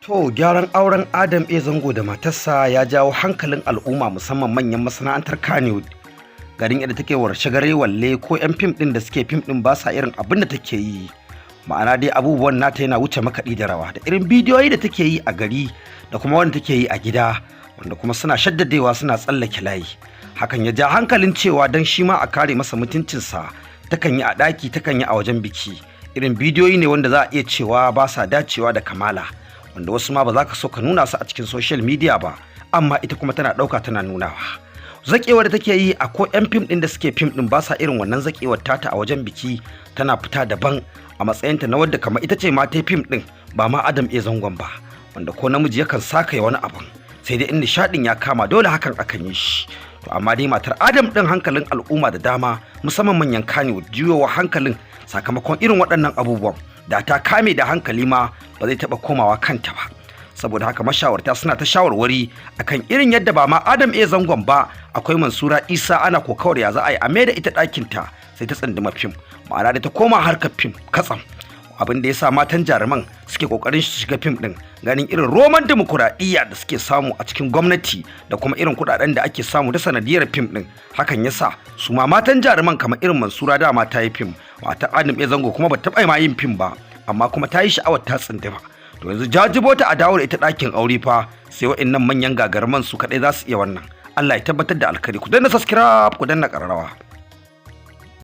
To, gyaran auren Adam A. Zango da matarsa ya jawo hankalin al'umma musamman manyan masana'antar Kannywood. Garin yadda take warshe-gare walle ko 'yan fim ɗin da suke fim ɗin ba sa irin abin da take yi. Ma'ana dai abubuwan nata yana wuce makaɗi da rawa da irin bidiyoyi da take yi a gari da kuma wanda take yi a gida wanda kuma suna shaddadewa suna tsallake layi. Hakan ya ja hankalin cewa don shi ma a kare masa mutuncinsa takan yi a ɗaki takan yi a wajen biki. Irin bidiyoyi ne wanda za a iya cewa ba sa dacewa da kamala. Wanda wasu ma ba za ka so ka nuna su a cikin social media ba, amma ita kuma tana ɗauka tana nunawa. Zaƙewar da take yi a ko 'yan fim ɗin da suke fim ɗin ba sa irin wannan zaƙewar tata a wajen biki, tana fita daban a matsayinta na wadda kamar ita ce ma ta fim ɗin ba ma Adam A. Zangon ba, wanda ko namiji yakan saka wani abun sai dai in nishaɗin ya kama dole hakan akan yi shi. To amma dai matar Adam ɗin hankalin al'umma da dama musamman manyan Kannywood juyowa hankalin sakamakon irin waɗannan abubuwan. Da ta kame da hankali ma ba zai taɓa komawa kanta ba. Saboda haka mashawarta suna ta shawarwari akan irin yadda ba ma Adam A. Zangon ba akwai Mansura Isa ana kokawar ya za a yi a da ita ɗakinta sai ta tsinduma fim, ma'ana da ta koma harkar fim katsam. Abin da ya sa matan jaruman suke kokarin shiga fim ɗin ganin irin roman dimokuraɗiyya da suke samu a cikin gwamnati da kuma irin kuɗaɗen da ake samu ta sanadiyar fim ɗin. Hakan ya sa su ma matan jaruman kamar irin Mansura dama ta yi fim, wata Adam A. Zango kuma ba ta taɓa ma yin fim ba, amma kuma ta yi sha'awar ta tsindima. To yanzu jajibo ta a dawo da ita ɗakin aure fa sai wa'annan manyan gagarman su kaɗai za su iya wannan. Allah ya tabbatar da alkhairi. Ku danna subscribe, ku danna ƙararrawa.